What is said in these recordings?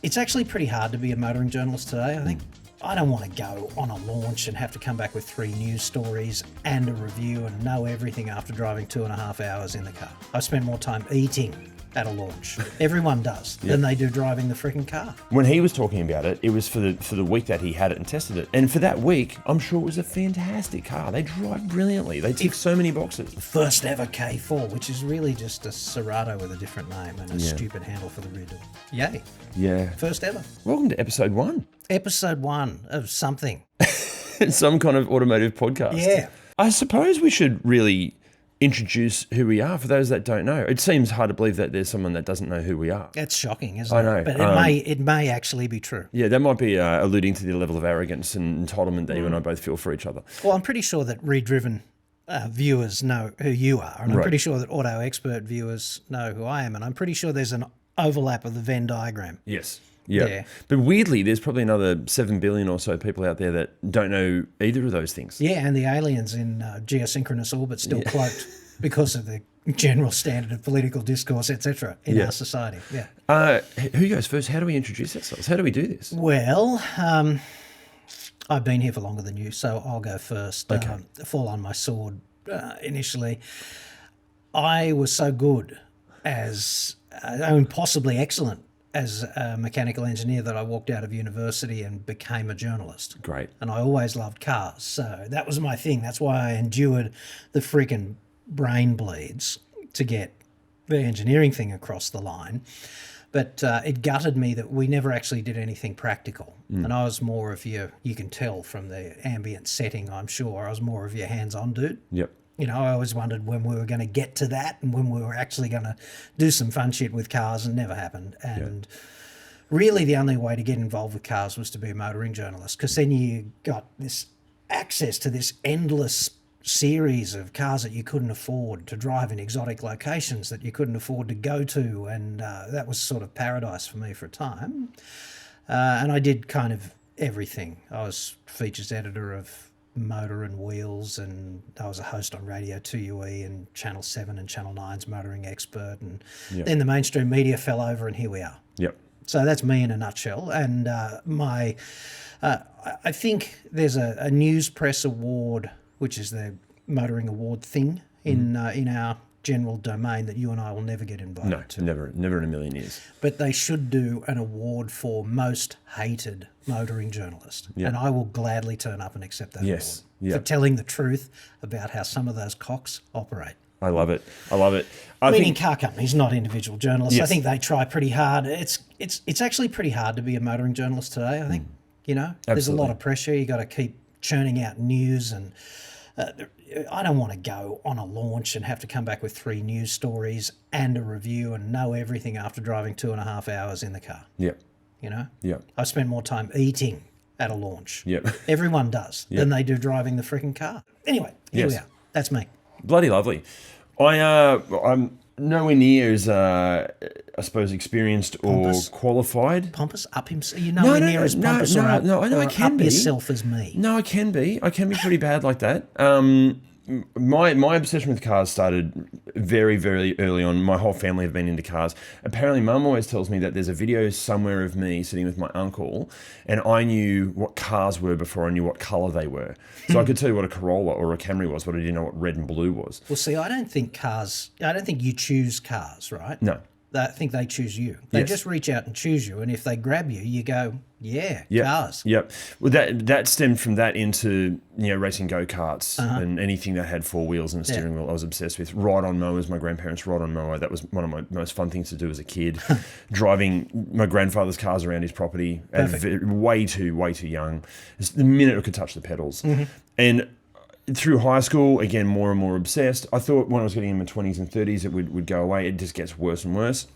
It's actually pretty hard to be a motoring journalist today, I think. I don't want to go on a launch and have to come back with 3 news stories and a review and know everything after driving 2.5 hours in the car. I've spent more time eating at a launch. Everyone does than they do driving the freaking car. When he was talking about it, it was for the week that he had it and tested it. And for that week, I'm sure it was a fantastic car. They drive brilliantly. They tick so many boxes. First ever K4, which is really just a Serato with a different name and a stupid handle for the rear door. Yay. Yeah. First ever. Welcome to episode 1. Episode 1 of something. Some kind of automotive podcast. Yeah. I suppose we should really introduce who we are for those that don't know. It seems hard to believe that there's someone that doesn't know who we are. That's shocking, isn't it? I know. But it may actually be true. Yeah, that might be alluding to the level of arrogance and entitlement that you and I both feel for each other. Well, I'm pretty sure that redriven viewers know who you are, and I'm pretty sure that auto expert viewers know who I am, and I'm pretty sure there's an overlap of the Venn diagram. Yes. Yeah. Yeah. But weirdly, there's probably another 7 billion or so people out there that don't know either of those things. Yeah, and the aliens in geosynchronous orbit still cloaked because of the general standard of political discourse, etc., in our society. Yeah. Who goes first? How do we introduce ourselves? How do we do this? Well, I've been here for longer than you, so I'll go first. Okay. Fall on my sword initially. I was so good as, possibly excellent as a mechanical engineer that I walked out of university and became a journalist. Great. And I always loved cars, so that was my thing. That's why I endured the freaking brain bleeds to get the engineering thing across the line. But it gutted me that we never actually did anything practical. And I was more of you can tell from the ambient setting, I'm sure, I was more of your hands-on dude. Yep. You know, I always wondered when we were going to get to that and when we were actually going to do some fun shit with cars, and never happened. And really the only way to get involved with cars was to be a motoring journalist, because then you got this access to this endless series of cars that you couldn't afford to drive in exotic locations that you couldn't afford to go to. And that was sort of paradise for me for a time. And I did kind of everything. I was features editor of Motor and Wheels, and I was a host on Radio 2UE and Channel 7 and Channel 9's Motoring Expert, and then the mainstream media fell over, and here we are. Yep. So that's me in a nutshell. And I think there's a News Press Award, which is the motoring award thing in our general domain, that you and I will never get invited to. Never in a million years. But they should do an award for most hated motoring journalist. And I will gladly turn up and accept that award for telling the truth about how some of those cocks operate. I love it. Meaning car companies, not individual journalists. Yes. I think they try pretty hard. It's actually pretty hard to be a motoring journalist today, I think. You know, there's a lot of pressure. You got to keep churning out news, and I don't want to go on a launch and have to come back with 3 news stories and a review and know everything after driving 2.5 hours in the car. Yep. You know? Yep. I've spent more time eating at a launch. Yep. Everyone does than they do driving the freaking car. Anyway, here we are. That's me. Bloody lovely. I'm nowhere near as, I suppose, experienced Pompous. or qualified. Pompous? Up himself? You're nowhere near as pompous or I can up be. yourself as me. No, I can be. I can be pretty bad like that. My obsession with cars started very, very early on. My whole family have been into cars. Apparently, Mum always tells me that there's a video somewhere of me sitting with my uncle, and I knew what cars were before I knew what colour they were. So I could tell you what a Corolla or a Camry was, but I didn't know what red and blue was. Well, see, I don't think you choose cars, right? No. I think they choose you. They just reach out and choose you, and if they grab you, you go, cars. Yep. Well, that stemmed from that into racing go-karts and anything that had 4 wheels and a steering wheel. I was obsessed with ride-on mowers. My grandparents ride-on mower. That was one of my most fun things to do as a kid. Driving my grandfather's cars around his property way too young. The minute I could touch the pedals, and through high school, again, more and more obsessed. I thought when I was getting in my 20s and 30s, it would go away. It just gets worse and worse.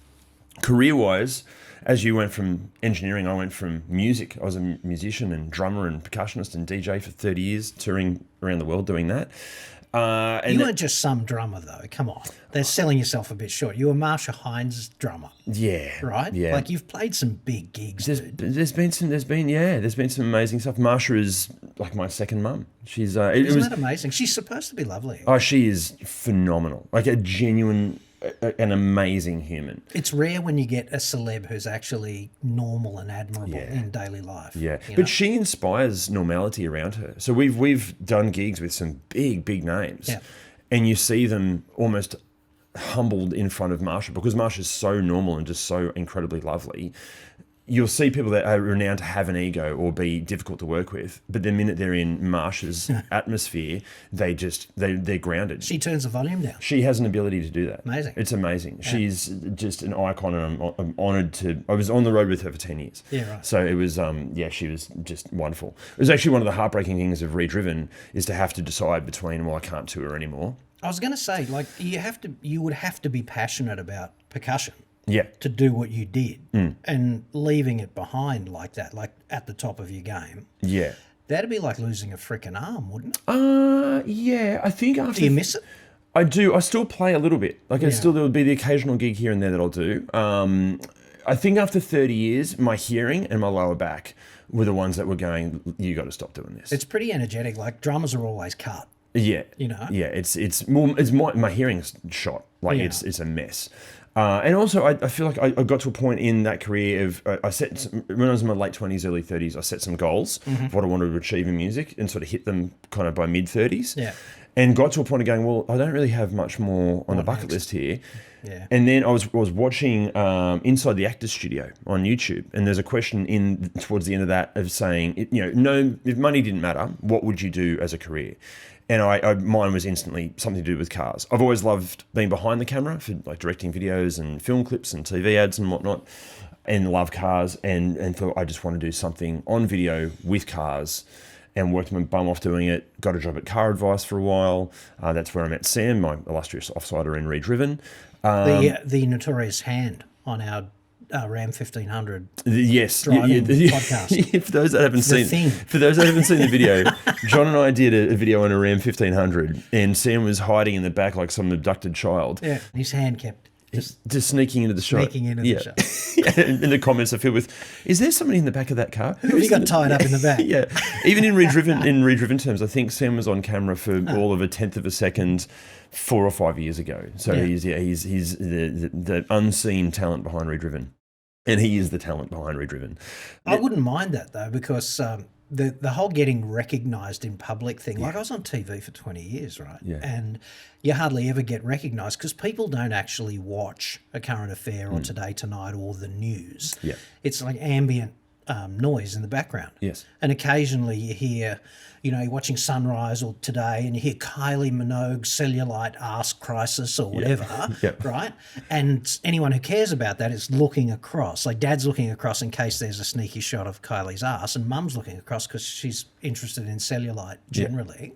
Career-wise, as you went from engineering, I went from music. I was a musician and drummer and percussionist and DJ for 30 years, touring around the world doing that. And you weren't just some drummer, though. Come on. They're selling yourself a bit short. You were Marsha Hines' drummer. Yeah. Right? Yeah. Like, you've played some big gigs, dude. There's been some amazing stuff. Marsha is like my second mum. She's Isn't that amazing? She's supposed to be lovely. Oh, she is phenomenal. Like a genuine an amazing human. It's rare when you get a celeb who's actually normal and admirable in daily life. Yeah, but she inspires normality around her. So we've done gigs with some big names, and you see them almost humbled in front of Marsha because Marsha's so normal and just so incredibly lovely. You'll see people that are renowned to have an ego or be difficult to work with, but the minute they're in Marsha's atmosphere, they're grounded. She turns the volume down. She has an ability to do that. Amazing. It's amazing. Yeah. She's just an icon, and I'm honoured to. I was on the road with her for 10 years. Yeah, right. So it was, she was just wonderful. It was actually one of the heartbreaking things of Redriven is to have to decide between, well, I can't tour anymore. I was going to say, like, you would have to be passionate about percussion. Yeah. To do what you did. And leaving it behind like that, like at the top of your game. Yeah. That'd be like losing a freaking arm, wouldn't it? Yeah. I think after... Do you miss it? I do. I still play a little bit. Like, there would be the occasional gig here and there that I'll do. I think after 30 years, my hearing and my lower back were the ones that were going, you got to stop doing this. It's pretty energetic. Like, drummers are always cut. Yeah. You know? Yeah. It's my hearing's shot. Like, it's a mess. And also, I feel like I got to a point in that career of when I was in my late 20s, early 30s, I set some goals of what I wanted to achieve in music and sort of hit them kind of by mid 30s. Yeah. And got to a point of going, well, I don't really have much more on the bucket list here. Yeah. And then I was watching Inside the Actors Studio on YouTube, and there's a question towards the end of that of saying, if money didn't matter, what would you do as a career? And mine was instantly something to do with cars. I've always loved being behind the camera for like directing videos and film clips and TV ads and whatnot, and love cars and thought I just want to do something on video with cars, and worked my bum off doing it. Got a job at Car Advice for a while. That's where I met Sam, my illustrious offsider in Redriven. The notorious hand on our Ram 1500. Yes, driving podcast. For those that haven't seen the video, John and I did a video on a Ram 1500, and Sam was hiding in the back like some abducted child. Yeah, his hand kept just sneaking into the shot. The shot. And the comments are filled with, "Is there somebody in the back of that car? Who have you got tied up in the back?" Yeah, even in Redriven terms, I think Sam was on camera for all of a tenth of a second 4 or 5 years ago. So he's the unseen talent behind Redriven. And he is the talent behind Redriven. I wouldn't mind that, though, because the whole getting recognised in public thing, like I was on TV for 20 years, right? Yeah. And you hardly ever get recognised because people don't actually watch A Current Affair or Today Tonight or the news. Yeah. It's like ambient noise in the background. Yes. And occasionally you hear, you're watching Sunrise or Today and you hear Kylie Minogue's cellulite arse crisis or whatever, right? And anyone who cares about that is looking across. Like Dad's looking across in case there's a sneaky shot of Kylie's arse, and Mum's looking across because she's interested in cellulite generally,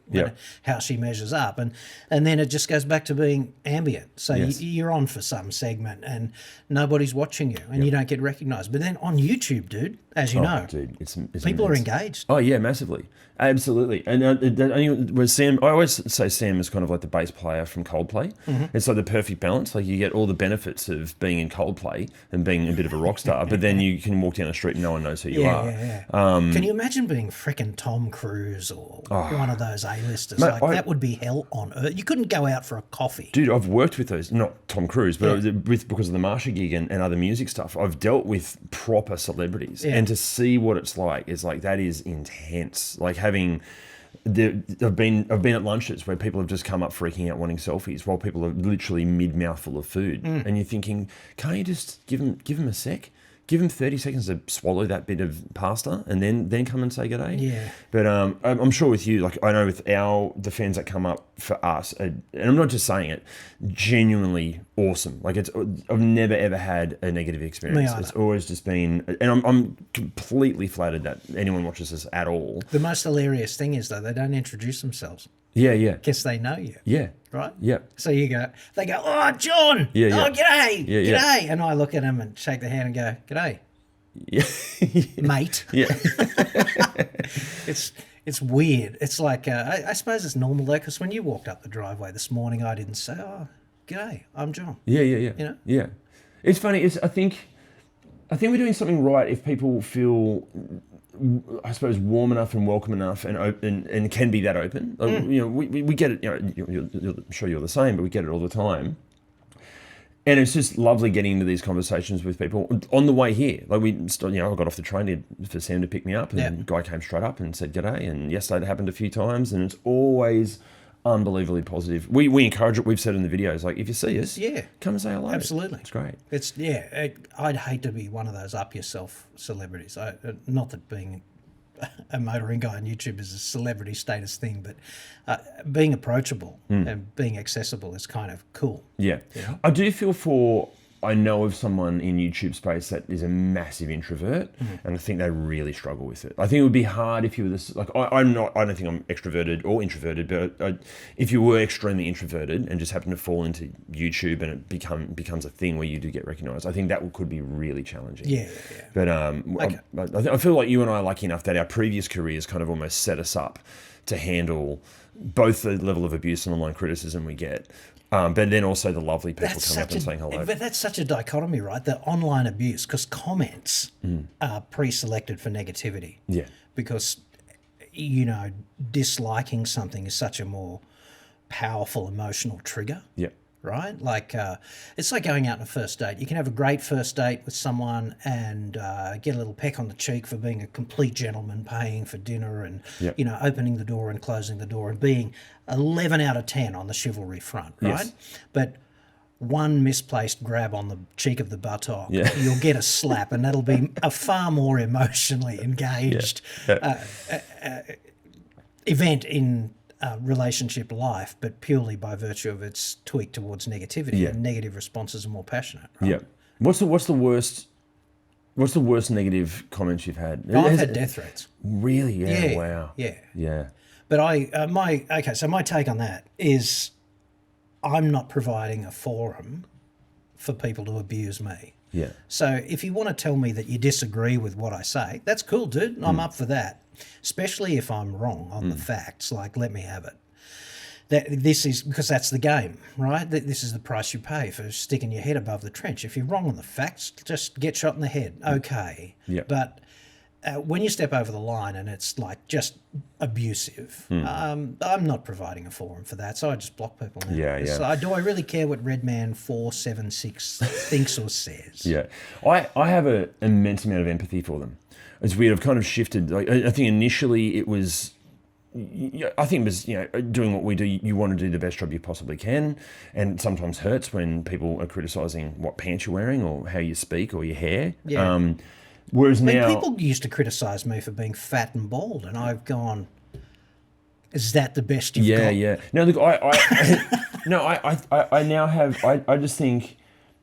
how she measures up. And then it just goes back to being ambient. So you're on for some segment and nobody's watching you and you don't get recognised. But then on YouTube, dude, as you know, dude, it's people immense. are engaged. Oh yeah, massively, absolutely. And with Sam, I always say Sam is kind of like the bass player from Coldplay. It's like the perfect balance. Like you get all the benefits of being in Coldplay and being a bit of a rock star, but then you can walk down the street and no one knows who you are. Can you imagine being frickin' Tom Cruise or one of those A-listers? Mate, that would be hell on earth. You couldn't go out for a coffee. Dude, I've worked with those, not Tom Cruise, but because of the Marsha gig and other music stuff, I've dealt with proper celebrities. And to see what it's like is like, that is intense. Like having... I've been at lunches where people have just come up freaking out wanting selfies while people are literally mid-mouthful of food. And you're thinking, can't you just give them a sec? Give them 30 seconds to swallow that bit of pasta and then come and say good day. Yeah. But I'm sure with you, like I know with the fans that come up for us, and I'm not just saying it, genuinely awesome. Like I've never ever had a negative experience. It's always just been, and I'm completely flattered that anyone watches this at all. The most hilarious thing is though, they don't introduce themselves. Yeah. Guess they know you. Yeah. Right? Yeah. So they go, "Oh, John. Yeah. Oh, g'day. Yeah. G'day." And I look at them and shake their hand and go, "G'day." Yeah. Mate. Yeah. It's weird. It's like, I suppose it's normal though, because when you walked up the driveway this morning, I didn't say, "Oh, g'day, I'm John." Yeah. You know? Yeah. It's funny. I think we're doing something right if people feel, I suppose, warm enough and welcome enough and open and can be that open. Like, we get it. I'm sure you're the same, but we get it all the time. And it's just lovely getting into these conversations with people on the way here. Like I got off the train for Sam to pick me up, and the guy came straight up and said g'day. And yesterday it happened a few times, and it's always unbelievably positive. We encourage it. We've said in the videos, like if you see us, come and say hello. Absolutely, it's great. I'd hate to be one of those up yourself celebrities. Not that being a motoring guy on YouTube is a celebrity status thing, but being approachable and being accessible is kind of cool. Yeah. You know? I do feel I know of someone in YouTube space that is a massive introvert, and I think they really struggle with it. I think it would be hard if you were this, like, I don't think I'm extroverted or introverted, but if you were extremely introverted and just happen to fall into YouTube and it becomes a thing where you do get recognized, I think that could be really challenging. Yeah. But Okay. I feel like you and I are lucky enough that our previous careers kind of almost set us up to handle both the level of abuse and online criticism we get, but then also the lovely people coming up and saying hello. But that's such a dichotomy, right? The online abuse, because comments are pre-selected for negativity. Yeah. Because, disliking something is such a more powerful emotional trigger. Yeah. Right? Like, it's like going out on a first date. You can have a great first date with someone and get a little peck on the cheek for being a complete gentleman, paying for dinner and, opening the door and closing the door and being 11 out of 10 on the chivalry front, right? Yes. But one misplaced grab on the cheek of the buttock, you'll get a slap, and that'll be a far more emotionally engaged event in relationship life, but purely by virtue of its tweak towards negativity, and negative responses are more passionate. Right? Yeah. What's the worst negative comments you've had? I've had death threats. Really? Yeah. Yeah. Wow. Yeah. But my take on that is I'm not providing a forum for people to abuse me. Yeah. So if you want to tell me that you disagree with what I say, that's cool, dude. I'm up for that. Especially if I'm wrong on the facts, like let me have it. This is because that's the game, right? This is the price you pay for sticking your head above the trench. If you're wrong on the facts, just get shot in the head. Okay. Yeah. But when you step over the line and it's like just abusive, I'm not providing a forum for that, so I just block people now. Yeah. So do I really care what Redman 476 thinks or says? Yeah. I have an immense amount of empathy for them. It's weird. I've kind of shifted. Like, I think initially it was, doing what we do. You want to do the best job you possibly can, and it sometimes hurts when people are criticising what pants you're wearing or how you speak or your hair. Yeah. Whereas now, people used to criticise me for being fat and bald, and I've gone, "Is that the best you've got?" Yeah. No, look, I now have. I just think,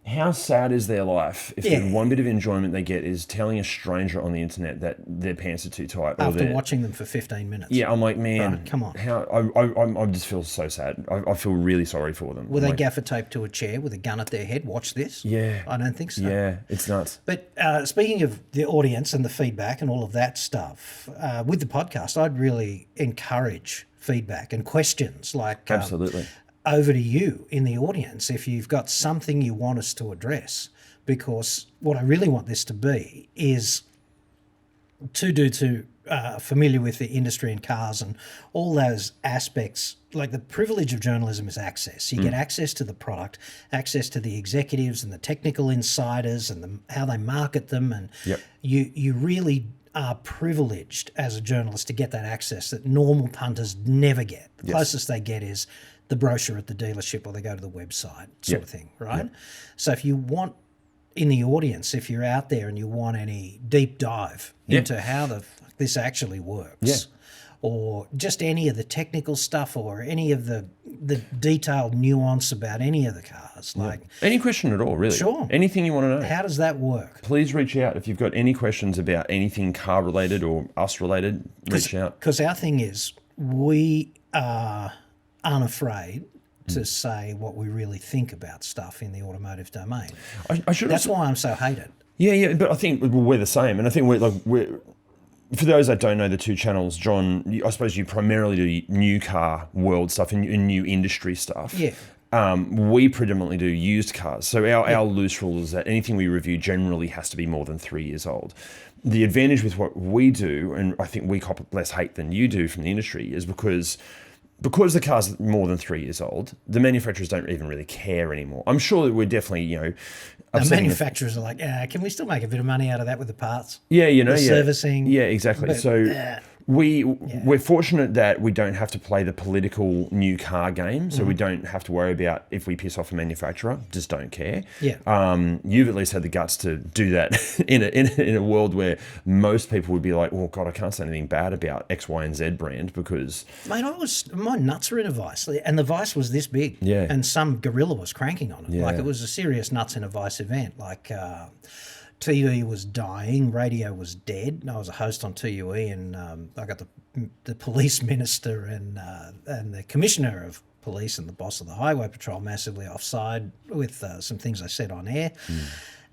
how sad is their life if the one bit of enjoyment they get is telling a stranger on the internet that their pants are too tight after watching them for 15 minutes. Yeah, I'm like, man, right, come on. I just feel so sad. I feel really sorry for them. Were they gaffer taped to a chair with a gun at their head? Watch this. Yeah, I don't think so. Yeah, it's nuts. But speaking of the audience and the feedback and all of that stuff, with the podcast, I'd really encourage feedback and questions. Like absolutely. Over to you in the audience if you've got something you want us to address, because what I really want this to be is two dudes who are familiar with the industry and cars and all those aspects. Like, the privilege of journalism is access. You get access to the product, access to the executives and the technical insiders and how they market them, and you really are privileged as a journalist to get that access that normal punters never get. The closest they get is the brochure at the dealership, or they go to the website sort of thing, right? So if you want, in the audience, if you're out there and you want any deep dive into how the fuck this actually works, or just any of the technical stuff or any of the detailed nuance about any of the cars, like any question at all, really. Sure. Anything you want to know. How does that work? Please reach out if you've got any questions about anything car related or us related. Reach out. Because our thing is, we are unafraid to say what we really think about stuff in the automotive domain. That's why I'm so hated. Yeah, but I think we're the same, and I think we're for those that don't know the two channels, John, I suppose you primarily do new car world stuff and new industry stuff. Yeah. We predominantly do used cars. So our loose rule is that anything we review generally has to be more than 3 years old. The advantage with what we do, and I think we cop less hate than you do from the industry, is because because the car's more than 3 years old, the manufacturers don't even really care anymore. I'm sure that we're definitely, The upsetting manufacturers are like, can we still make a bit of money out of that with the parts? the Servicing. Yeah, exactly. But, So we're fortunate that we don't have to play the political new car game. So we don't have to worry about if we piss off a manufacturer. Just don't care. Yeah. You've at least had the guts to do that in a world where most people would be like, "Oh God, I can't say anything bad about X, Y, and Z brand because." Mate, my nuts were in a vice, and the vice was this big. Yeah. And some gorilla was cranking on it. Yeah. Like, it was a serious nuts in a vice event. Like, TV was dying, radio was dead. I was a host on TUE, and I got the police minister and the commissioner of police and the boss of the highway patrol massively offside with some things I said on air.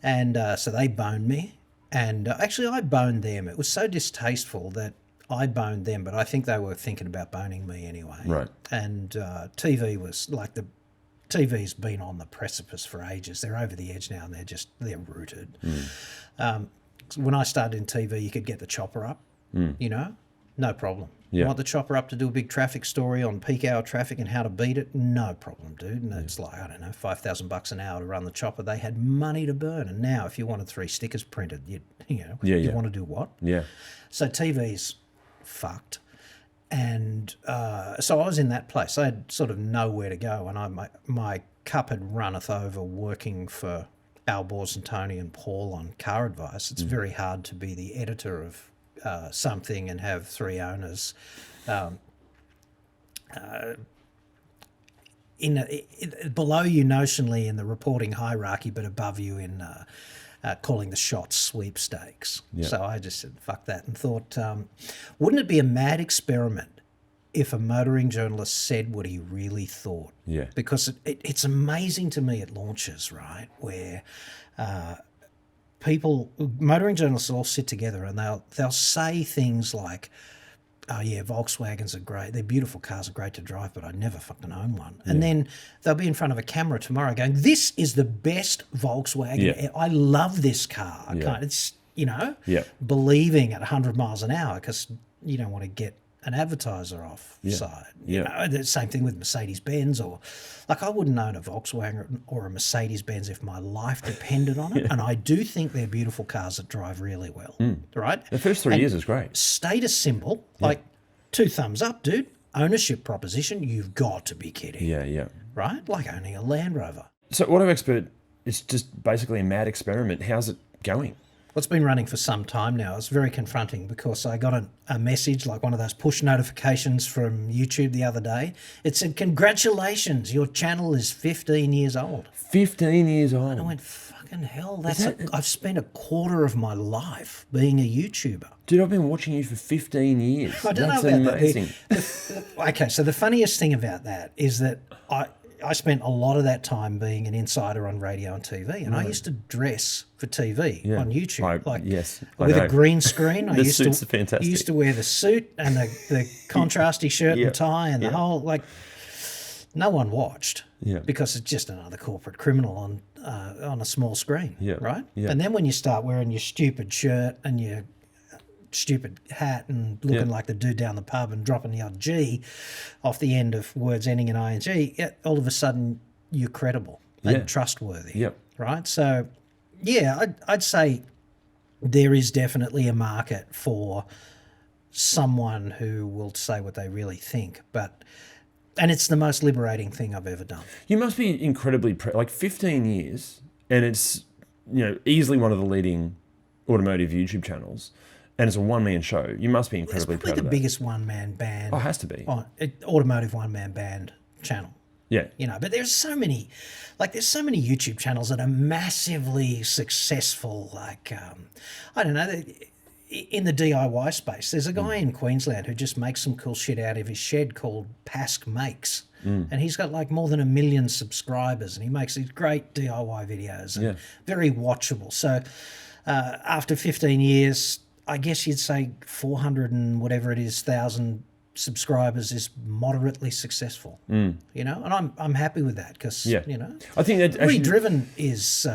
And so they boned me. And actually, I boned them. It was so distasteful that I boned them, but I think they were thinking about boning me anyway. Right. And TV was like TV's been on the precipice for ages. They're over the edge now, and they're rooted. When I started in TV, you could get the chopper up, no problem. Yeah. You want the chopper up to do a big traffic story on peak hour traffic and how to beat it? No problem, dude. And it's like, I don't know, $5,000 an hour to run the chopper. They had money to burn. And now if you wanted 3 stickers printed, you want to do what? Yeah. So TV's fucked. And so I was in that place. I had sort of nowhere to go, and my cup had runneth over working for Al Bors and Tony and Paul on car advice. It's very hard to be the editor of something and have 3 owners below you notionally in the reporting hierarchy, but above you in calling the shots sweepstakes. Yeah. So I just said, fuck that, and thought, wouldn't it be a mad experiment if a motoring journalist said what he really thought? Yeah. Because it's amazing to me at launches, right, where motoring journalists all sit together and they'll say things like, oh yeah, Volkswagens are great. They're beautiful cars, are great to drive, but I never fucking own one. And then they'll be in front of a camera tomorrow going, this is the best Volkswagen. I love this car. I can't, it's, believing at 100 miles an hour because you don't want to get an advertiser off side. The same thing with Mercedes-Benz, or like I wouldn't own a Volkswagen or a Mercedes-Benz if my life depended on it. And I do think they're beautiful cars that drive really well, right? The first 3 years is great. Status symbol, like 2 thumbs up, dude. Ownership proposition, you've got to be kidding. Yeah. Right? Like owning a Land Rover. So Auto Expert is just basically a mad experiment. How's it going? Well, it's been running for some time now. It's very confronting because I got a message, like one of those push notifications from YouTube the other day. It said, congratulations, your channel is 15 years old. 15 years old. And I went, fucking hell, I've spent a quarter of my life being a YouTuber. Dude, I've been watching you for 15 years. I don't That's know about amazing. that. Okay, so the funniest thing about that is that I spent a lot of that time being an insider on radio and TV, and I used to dress for TV on YouTube, with a green screen. The suits are fantastic. I used to wear the suit and the contrasty shirt and tie and the whole, like, no one watched because it's just another corporate criminal on a small screen, right? Yeah. And then when you start wearing your stupid shirt and your stupid hat and looking like the dude down the pub and dropping the odd G off the end of words ending in ing, all of a sudden you're credible and trustworthy, right? So, I'd say there is definitely a market for someone who will say what they really think, and it's the most liberating thing I've ever done. You must be incredibly like 15 years, and it's easily one of the leading automotive YouTube channels. And it's a one-man show. You must be incredibly proud of that. It's probably the biggest one-man band. Oh, it has to be. Automotive one-man band channel. Yeah. But there's so many YouTube channels that are massively successful. Like, I don't know, in the DIY space, there's a guy in Queensland who just makes some cool shit out of his shed called Pask Makes. And he's got like more than 1 million subscribers, and he makes these great DIY videos and very watchable. So after 15 years, I guess you'd say 400 and whatever it is, 1,000 subscribers is moderately successful. You know, and I'm happy with that because you know, I think that actually, Redriven is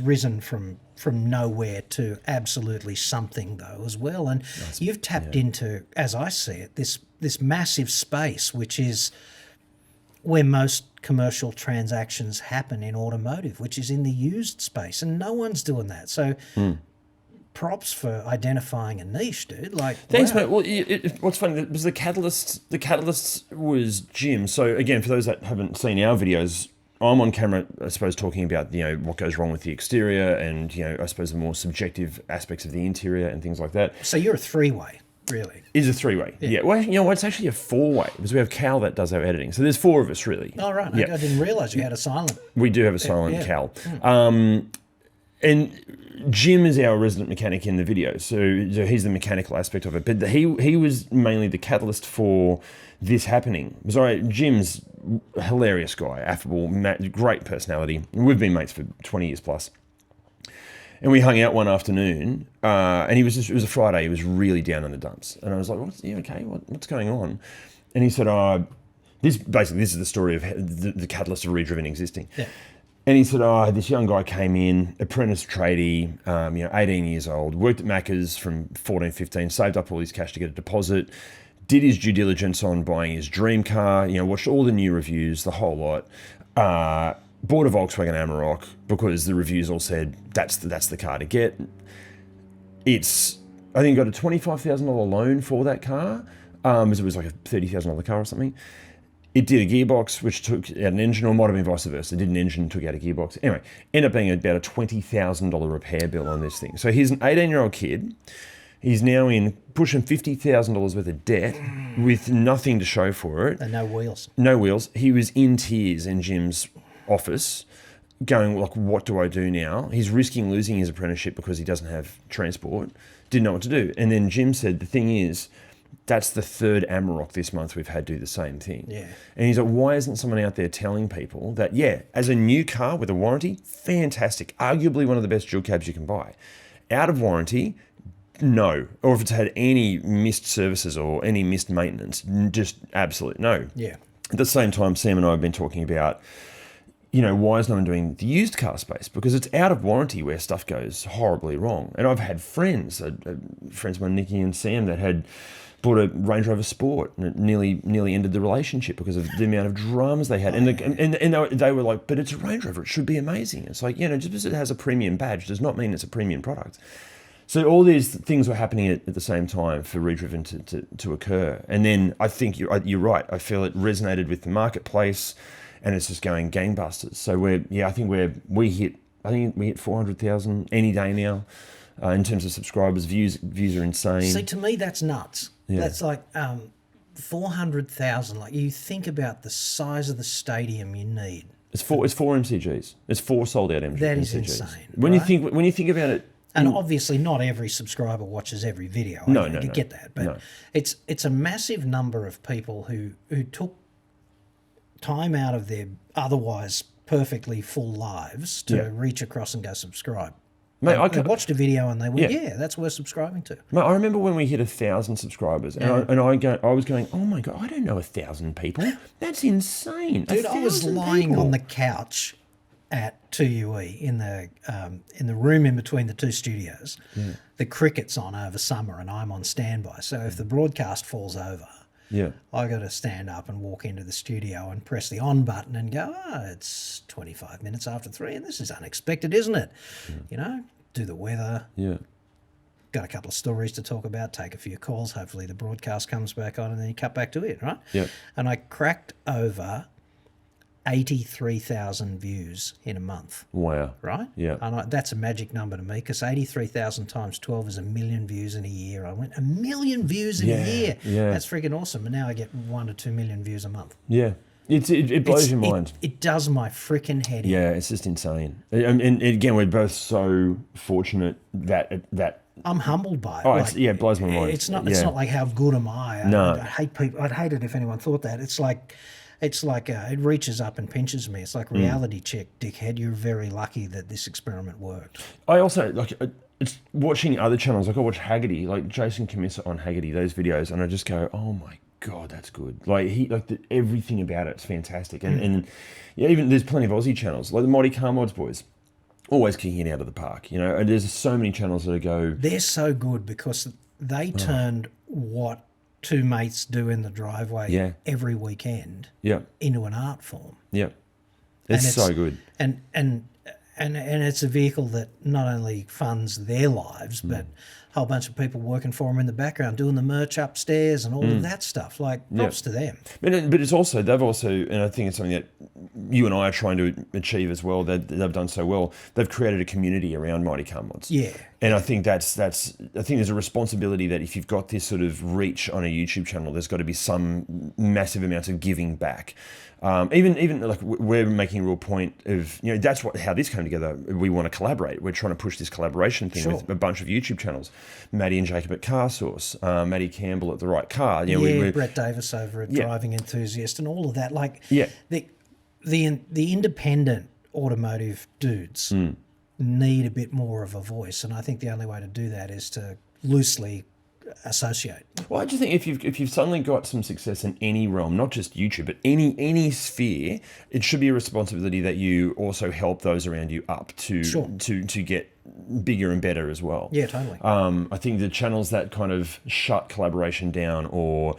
risen from nowhere to absolutely something though as well, and you've tapped into, as I see it, this massive space which is where most commercial transactions happen in automotive, which is in the used space, and no one's doing that. So props for identifying a niche, dude. Like, thanks, wow. mate. Well, what's funny was the catalyst. The catalyst was Jim. So again, for those that haven't seen our videos, I'm on camera, I suppose, talking about what goes wrong with the exterior, and I suppose the more subjective aspects of the interior and things like that. So you're a three-way, really. It's a three-way. Yeah. Well, it's actually a four-way because we have Cal that does our editing. So there's four of us really. Oh right. Yeah. I didn't realise you had a silent. We do have a silent Cal. And Jim is our resident mechanic in the video, so he's the mechanical aspect of it. But he was mainly the catalyst for this happening. Sorry, Jim's a hilarious guy, affable, great personality. We've been mates for 20 years plus. And we hung out one afternoon, and it was a Friday. He was really down in the dumps, and I was like, okay? What's going on?" And he said, this is the story of the catalyst of Redriven existing." Yeah. And he said, this young guy came in, apprentice tradie, 18 years old, worked at Macca's from 14, 15, saved up all his cash to get a deposit, did his due diligence on buying his dream car, watched all the new reviews, the whole lot, bought a Volkswagen Amarok because the reviews all said that's the car to get. I think got a $25,000 loan for that car, as it was like a $30,000 car or something. It did a gearbox, which took out an engine, or might have been vice versa. It did an engine, took out a gearbox. Anyway, ended up being about a $20,000 repair bill on this thing. So he's an 18-year-old kid. He's now in pushing $50,000 worth of debt with nothing to show for it. And no wheels. No wheels. He was in tears in Jim's office going, like, what do I do now? He's risking losing his apprenticeship because he doesn't have transport. Didn't know what to do. And then Jim said, the thing is, that's the third Amarok this month we've had do the same thing. Yeah. And he's like, why isn't someone out there telling people that, as a new car with a warranty, fantastic, arguably one of the best dual cabs you can buy. Out of warranty, no. Or if it's had any missed services or any missed maintenance, just absolute no. Yeah. At the same time, Sam and I have been talking about, why is no one doing the used car space? Because it's out of warranty where stuff goes horribly wrong. And I've had friends of mine, Nikki and Sam, that had bought a Range Rover Sport, and it nearly ended the relationship because of the amount of dramas they had. And they were like, but it's a Range Rover, it should be amazing. It's like, just because it has a premium badge does not mean it's a premium product. So all these things were happening at the same time for Redriven to occur. And then I think you're right. I feel it resonated with the marketplace, and it's just going gangbusters. So I think we hit 400,000 any day now. In terms of subscribers, views are insane. See, to me, that's nuts. Yeah. That's like 400,000. Like, you think about the size of the stadium you need. It's four MCGs. It's 4 sold out MCGs. That is insane. When you think about it, and obviously not every subscriber watches every video. No. Get that, but it's a massive number of people who took time out of their otherwise perfectly full lives to reach across and go subscribe. Mate, I watched a video and they went, that's worth subscribing to. Mate, I remember when we hit 1,000 subscribers, and I was going, oh my God, I don't know 1,000 people. That's insane. Dude, I was lying on the couch at 2UE in the room in between the two studios. Yeah. The cricket's on over summer and I'm on standby. So if the broadcast falls over, I got to stand up and walk into the studio and press the on button and go, it's 25 minutes after 3 and this is unexpected, isn't it? Yeah. Do the weather. Yeah. Got a couple of stories to talk about, take a few calls. Hopefully the broadcast comes back on and then you cut back to it, right? Yeah. And I cracked over 83,000 views in a month. Wow. Right? Yeah. And that's a magic number to me because 83,000 times 12 is 1 million views in a year. I went, 1 million views in a year. Yeah. That's freaking awesome. And now I get 1 to 2 million views a month. Yeah. It blows your mind. It does my freaking head in. Yeah, it's just insane. And again, we're both so fortunate that I'm humbled by it. Oh, it blows my mind. It's not like how good am I? No. I hate people. I'd hate it if anyone thought that. It's like it reaches up and pinches me. It's like reality check, dickhead. You're very lucky that this experiment worked. I also it's watching other channels. Like I watch Haggerty, like Jason Camissa on Haggerty, those videos, and I just go, oh my God, that's good. Like everything about it's fantastic. And yeah, even there's plenty of Aussie channels, like the Mighty Car Mods boys, always kicking it out of the park, you know. And there's so many channels that go. They're so good because they turned what two mates do in the driveway every weekend into an art form. Yeah, it's so good. And it's a vehicle that not only funds their lives, but a whole bunch of people working for them in the background, doing the merch upstairs and all of that stuff. Like, props to them. But it's also, and I think it's something that you and I are trying to achieve as well, that they've done so well. They've created a community around Mighty Car Mods. Yeah. And I think I think there's a responsibility that if you've got this sort of reach on a YouTube channel, there's got to be some massive amounts of giving back. Even like we're making a real point of, you know, that's how this came together. We want to collaborate. We're trying to push this collaboration thing with a bunch of YouTube channels. Maddie and Jacob at Car Source, Maddie Campbell at The Right Car. You know, Brett Davis over at Driving Enthusiast and all of that. Like, the independent automotive dudes need a bit more of a voice, and I think the only way to do that is to loosely associate. Well, I just think if you've suddenly got some success in any realm, not just YouTube, but any sphere, it should be a responsibility that you also help those around you up to get bigger and better as well. Yeah, totally. I think the channels that kind of shut collaboration down or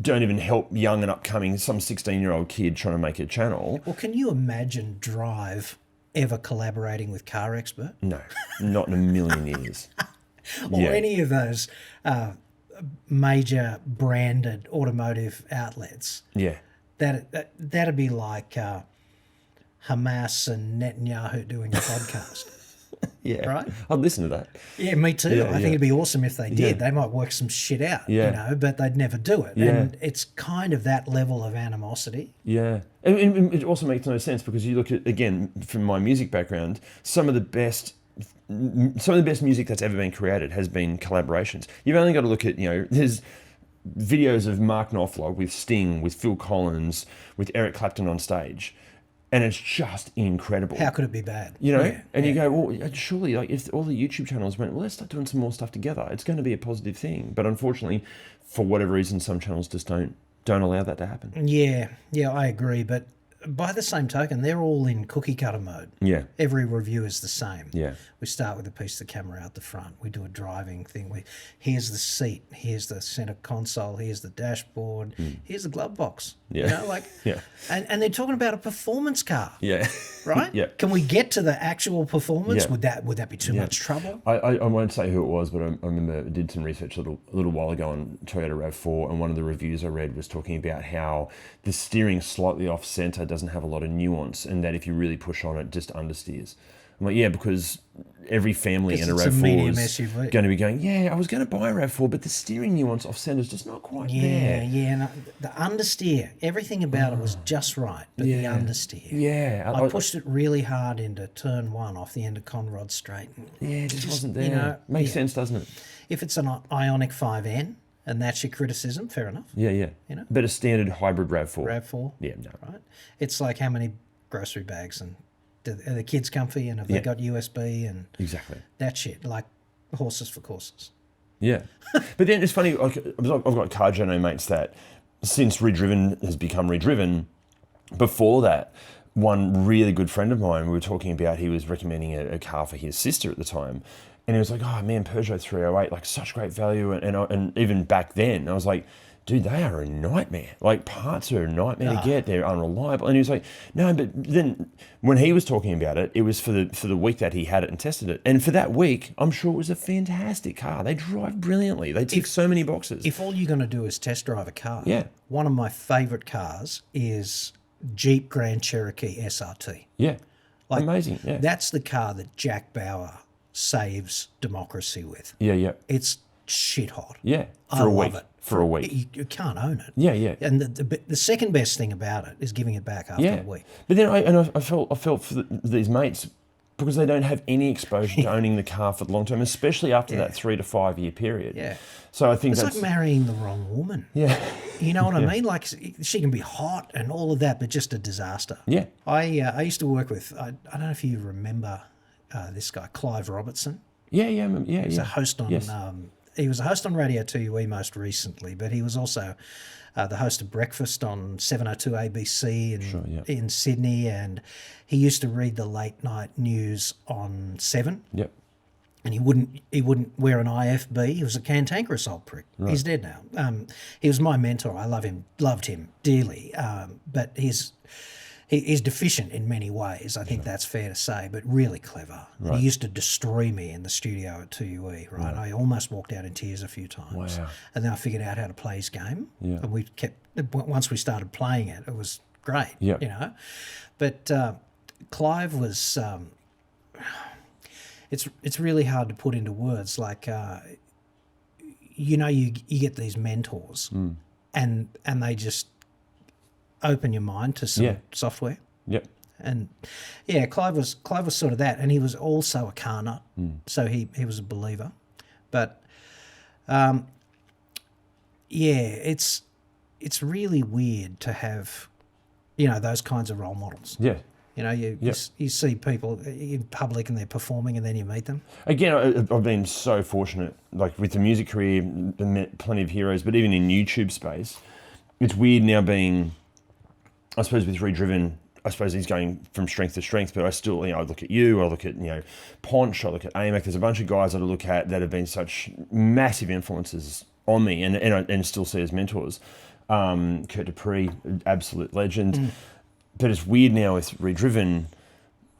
don't even help young and upcoming, some 16-year-old kid trying to make a channel. Well, can you imagine Drive ever collaborating with Car Expert? No, not in a million years. Or any of those major branded automotive outlets. Yeah. That'd be like Hamas and Netanyahu doing a podcast. Yeah. Right? I'd listen to that. Yeah, me too. I think it'd be awesome if they did. They might work some shit out, you know, but they'd never do it. And it's kind of that level of animosity. Yeah. And it also makes no sense because you look at, again, from my music background, some of the best music that's ever been created has been collaborations. You've only got to look at, you know, there's videos of Mark Knopfler with Sting, with Phil Collins, with Eric Clapton on stage, and it's just incredible. How could it be bad? You know, you go, well, surely, like, if all the YouTube channels went, well, let's start doing some more stuff together, it's going to be a positive thing. But unfortunately, for whatever reason, some channels just don't allow that to happen. Yeah, I agree, but by the same token, they're all in cookie cutter mode. Yeah. Every review is the same. Yeah. We start with a piece of the camera out the front. We do a driving thing. Here's the seat. Here's the center console. Here's the dashboard. Here's the glove box. Yeah. You know, like, and they're talking about a performance car. Yeah. Right? Yeah. Can we get to the actual performance? Yeah. Would that be too much trouble? I won't say who it was, but I remember I did some research a little while ago on Toyota RAV4, and one of the reviews I read was talking about how the steering slightly off center doesn't have a lot of nuance, and that if you really push on it, just understeers. I'm like, yeah, because every family in a RAV4 is going to be going, I was going to buy a RAV4, but the steering nuance off center is just not quite there. Yeah, no, the understeer, everything about it was just right, but the understeer. Yeah. I pushed it really hard into turn 1 off the end of Conrod Straight. It just wasn't there. You know, Makes sense, doesn't it? If it's an Ioniq 5N, and that's your criticism, fair enough. Yeah. You know? But a standard hybrid RAV4. RAV4? Yeah, no. Right? It's like how many grocery bags and are the kids comfy and have they got USB and exactly that shit, like horses for courses. Yeah. But then it's funny, like, I've got car journo mates that since Redriven has become Redriven, before that, one really good friend of mine, we were talking about, he was recommending a car for his sister at the time. And he was like, oh man, Peugeot 308, like such great value. And even back then, I was like, dude, they are a nightmare. Like, parts are a nightmare to get. They're unreliable. And he was like, no, but then when he was talking about it, it was for the week that he had it and tested it. And for that week, I'm sure it was a fantastic car. They drive brilliantly. They tick so many boxes. If all you're going to do is test drive a car, one of my favourite cars is Jeep Grand Cherokee SRT. Yeah, like, amazing. Yeah, that's the car that Jack Bauer saves democracy with. Yeah. It's shit hot. Yeah, I love it. For a week. You can't own it. Yeah. And the second best thing about it is giving it back after a week. But then I felt for these mates, because they don't have any exposure to owning the car for the long term, especially after that 3 to 5 year period. Yeah. So I think it's like marrying the wrong woman. Yeah. You know what I mean? Like, she can be hot and all of that, but just a disaster. Yeah. I used to work with, I don't know if you remember this guy, Clive Robertson. Yeah, yeah, yeah. He's a host on. Yes. He was a host on Radio 2UE most recently, but he was also the host of Breakfast on 702 ABC in Sydney, and he used to read the late night news on 7. Yep. And he wouldn't wear an IFB. He was a cantankerous old prick. Right. He's dead now. He was my mentor. I loved him dearly. But he's deficient in many ways. I think that's fair to say, but really clever. Right. He used to destroy me in the studio at 2UE, right? I almost walked out in tears a few times. Wow. And then I figured out how to play his game. Yeah. And once we started playing it, it was great, you know. But Clive was... It's really hard to put into words. Like, you get these mentors and they just open your mind to some software. Yep. And Clive was sort of that, and he was also a car nut, so he was a believer. But it's really weird to have, those kinds of role models. Yeah. You see people in public and they're performing, and then you meet them. Again, I've been so fortunate, like with the music career, met plenty of heroes, but even in YouTube space, it's weird now being, I suppose with Redriven, I suppose he's going from strength to strength, but I still, I look at you, I look at, Ponch, I look at AMAC, there's a bunch of guys that I look at that have been such massive influences on me and still see as mentors. Kurt Dupree, absolute legend. But it's weird now with Redriven,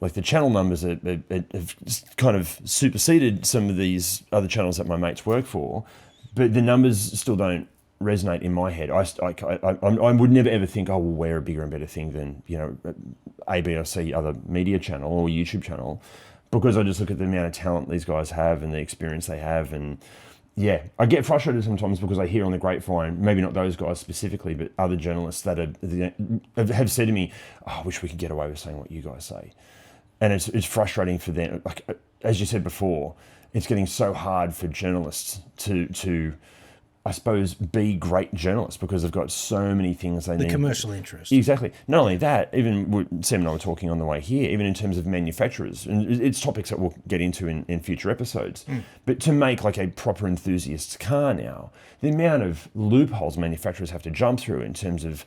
like the channel numbers have kind of superseded some of these other channels that my mates work for, but the numbers still don't resonate in my head. I would never ever think, we'll wear a bigger and better thing than, A, B, or C other media channel or YouTube channel, because I just look at the amount of talent these guys have and the experience they have. And yeah, I get frustrated sometimes because I hear on the grapevine, maybe not those guys specifically, but other journalists that have said to me, I wish we could get away with saying what you guys say. And it's frustrating for them. Like, as you said before, it's getting so hard for journalists to I suppose, be great journalists because they've got so many things they need. The commercial interest. Exactly. Not only that, even Sam and I were talking on the way here, even in terms of manufacturers, and it's topics that we'll get into in future episodes, but to make like a proper enthusiast's car now, the amount of loopholes manufacturers have to jump through in terms of,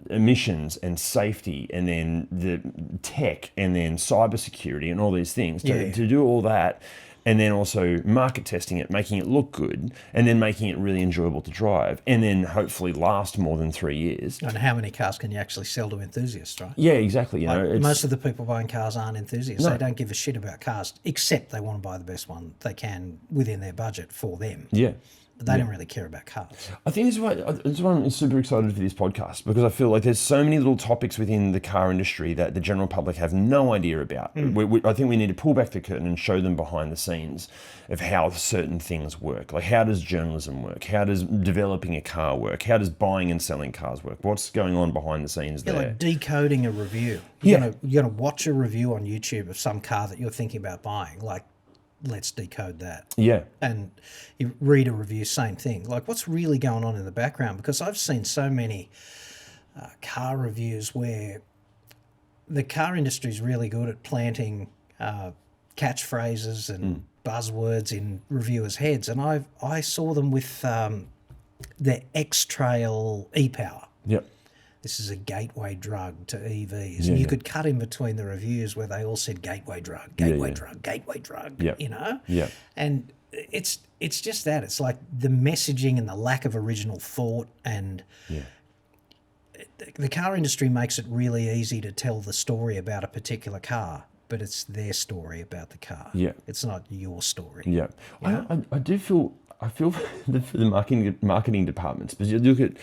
emissions and safety, and then the tech, and then cybersecurity and all these things, to do all that. And then also market testing it, making it look good, and then making it really enjoyable to drive, and then hopefully last more than 3 years. And how many cars can you actually sell to enthusiasts, right? Yeah, exactly. Most of the people buying cars aren't enthusiasts. No. They don't give a shit about cars, except they want to buy the best one they can within their budget for them. Yeah. But they don't really care about cars. I think this is why I'm super excited for this podcast, because I feel like there's so many little topics within the car industry that the general public have no idea about. I think we need to pull back the curtain and show them behind the scenes of how certain things work. Like, how does journalism work? How does developing a car work? How does buying and selling cars work? What's going on behind the scenes there? Like decoding a review. You're gonna watch a review on YouTube of some car that you're thinking about buying. Like, let's decode that. Yeah. And you read a review, same thing. Like, what's really going on in the background? Because I've seen so many car reviews where the car industry is really good at planting catchphrases and buzzwords in reviewers' heads. And I saw them with the X-Trail e-Power. Yep. This is a gateway drug to EVs. And you could cut in between the reviews where they all said gateway drug, gateway drug, Yeah. And it's just that. It's like the messaging and the lack of original thought, and the car industry makes it really easy to tell the story about a particular car, but it's their story about the car. Yeah. It's not your story. Yeah. I feel for the marketing departments, because you look at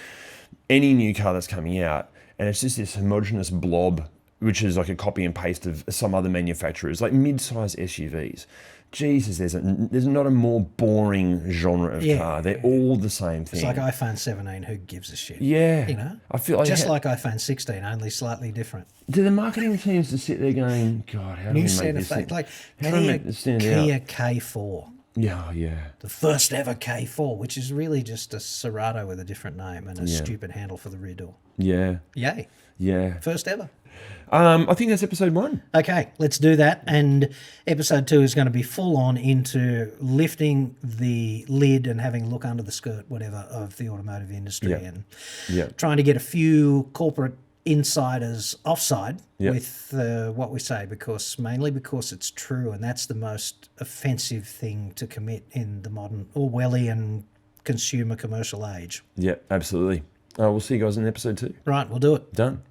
any new car that's coming out, and it's just this homogenous blob, which is like a copy and paste of some other manufacturers, like mid-size SUVs. Jesus, there's not a more boring genre of car. They're all the same thing. It's like iPhone 17, who gives a shit? Yeah. I feel like just like iPhone 16, only slightly different. Do the marketing teams just sit there going, God, how do we make this thing? Like Kia K4. Yeah. The first ever K4, which is really just a Serato with a different name and a stupid handle for the rear door. Yeah. Yay. Yeah. First ever. I think that's episode 1. Okay, let's do that. And episode 2 is going to be full on into lifting the lid and having a look under the skirt, whatever, of the automotive industry and trying to get a few corporate insiders offside with what we say, mainly because it's true, and that's the most offensive thing to commit in the modern Orwellian consumer commercial age. Yeah, absolutely. We'll see you guys in episode 2. Right, we'll do it. Done.